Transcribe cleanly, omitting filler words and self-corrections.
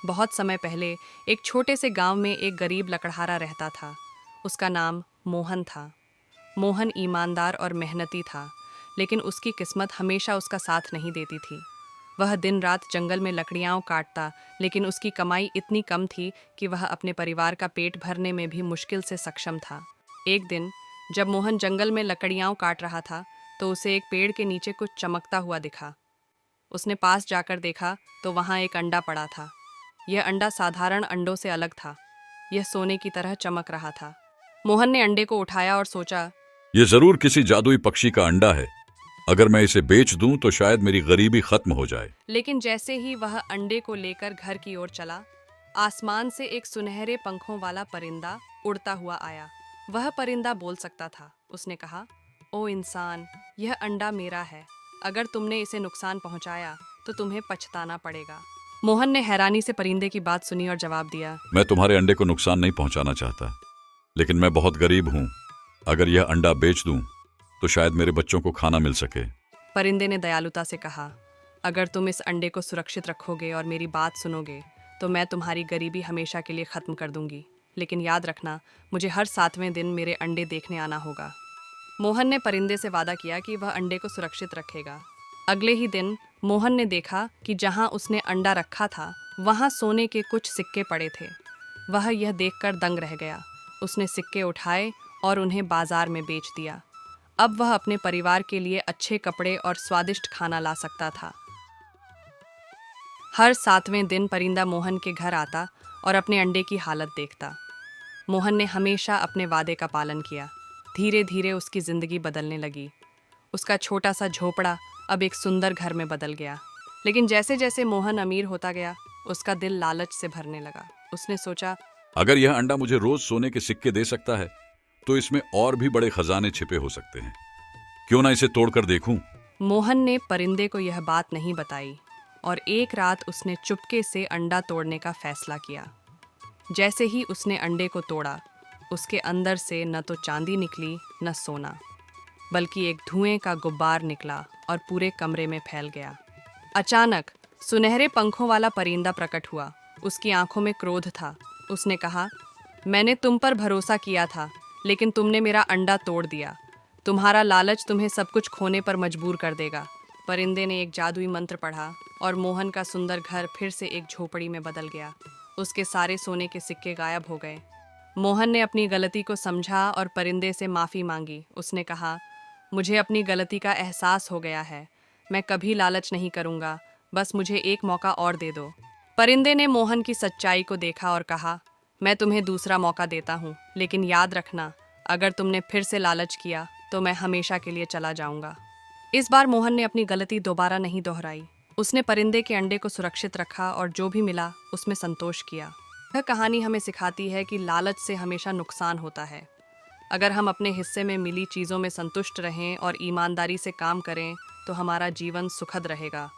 बहुत समय पहले एक छोटे से गांव में एक गरीब लकड़हारा रहता था। उसका नाम मोहन था। मोहन ईमानदार और मेहनती था, लेकिन उसकी किस्मत हमेशा उसका साथ नहीं देती थी। वह दिन रात जंगल में लकड़ियाँ काटता, लेकिन उसकी कमाई इतनी कम थी कि वह अपने परिवार का पेट भरने में भी मुश्किल से सक्षम था। एक दिन जब मोहन जंगल में लकड़ियाँ काट रहा था, तो उसे एक पेड़ के नीचे कुछ चमकता हुआ दिखा। उसने पास जाकर देखा तो वहाँ एक अंडा पड़ा था। यह अंडा साधारण अंडों से अलग था। यह सोने की तरह चमक रहा था। मोहन ने अंडे को उठाया और सोचा, ये जरूर किसी जादुई पक्षी का अंडा है। अगर मैं इसे बेच दूं तो शायद मेरी गरीबी खत्म हो जाए। लेकिन जैसे ही वह अंडे को लेकर घर की ओर चला, आसमान से एक सुनहरे पंखों वाला परिंदा उड़ता हुआ आया। वह परिंदा बोल सकता था। उसने कहा, ओ इंसान, यह अंडा मेरा है। अगर तुमने इसे नुकसान पहुंचाया तो तुम्हें पछताना पड़ेगा। मोहन ने हैरानी से परिंदे की बात सुनी और जवाब दिया, मैं तुम्हारे अंडे को नुकसान नहीं पहुंचाना चाहता, लेकिन मैं बहुत गरीब हूं। अगर यह अंडा बेच दूं तो शायद मेरे बच्चों को खाना मिल सके। परिंदे ने दयालुता से कहा, अगर तुम इस अंडे को सुरक्षित रखोगे और मेरी बात सुनोगे तो मैं तुम्हारी गरीबी हमेशा के लिए ख़त्म कर दूंगी। लेकिन याद रखना, मुझे हर 7वें दिन मेरे अंडे देखने आना होगा। मोहन ने परिंदे से वादा किया कि वह अंडे को सुरक्षित रखेगा। अगले ही दिन मोहन ने देखा कि जहां उसने अंडा रखा था वहां सोने के कुछ सिक्के पड़े थे। वह यह देखकर दंग रह गया। उसने सिक्के उठाए और उन्हें बाजार में बेच दिया। अब वह अपने परिवार के लिए अच्छे कपड़े और स्वादिष्ट खाना ला सकता था। हर 7वें दिन परिंदा मोहन के घर आता और अपने अंडे की हालत देखता। मोहन ने हमेशा अपने वादे का पालन किया। धीरे धीरे उसकी जिंदगी बदलने लगी। उसका छोटा सा झोपड़ा अब एक सुंदर घर में बदल गया। लेकिन जैसे जैसे मोहन अमीर होता गया, उसका दिल लालच से भरने लगा। उसने सोचा, अगर यह अंडा मुझे रोज सोने के सिक्के दे सकता है तो इसमें और भी बड़े खजाने छिपे हो सकते हैं। क्यों ना इसे तोड़कर देखूं। मोहन ने परिंदे को यह बात नहीं बताई और एक रात उसने चुपके से अंडा तोड़ने का फैसला किया। जैसे ही उसने अंडे को तोड़ा, उसके अंदर से न तो चांदी निकली न सोना, बल्कि एक धुएं का गुब्बार निकला और पूरे कमरे में फैल गया। अचानक सुनहरे पंखों वाला परिंदा प्रकट हुआ। उसकी आंखों में क्रोध था। उसने कहा, मैंने तुम पर भरोसा किया था, लेकिन तुमने मेरा अंडा तोड़ दिया। तुम्हारा लालच तुम्हें सब कुछ खोने पर मजबूर कर देगा। परिंदे ने एक जादुई मंत्र पढ़ा और मोहन का सुंदर घर फिर से एक झोपड़ी में बदल गया। उसके सारे सोने के सिक्के गायब हो गए। मोहन ने अपनी गलती को समझा और परिंदे से माफ़ी मांगी। उसने कहा, मुझे अपनी गलती का एहसास हो गया है। मैं कभी लालच नहीं करूँगा। बस मुझे एक मौका और दे दो। परिंदे ने मोहन की सच्चाई को देखा और कहा, मैं तुम्हें दूसरा मौका देता हूँ, लेकिन याद रखना, अगर तुमने फिर से लालच किया तो मैं हमेशा के लिए चला जाऊँगा। इस बार मोहन ने अपनी गलती दोबारा नहीं दोहराई। उसने परिंदे के अंडे को सुरक्षित रखा और जो भी मिला उसमें संतोष किया। यह कहानी हमें सिखाती है कि लालच से हमेशा नुकसान होता है। अगर हम अपने हिस्से में मिली चीज़ों में संतुष्ट रहें और ईमानदारी से काम करें तो हमारा जीवन सुखद रहेगा।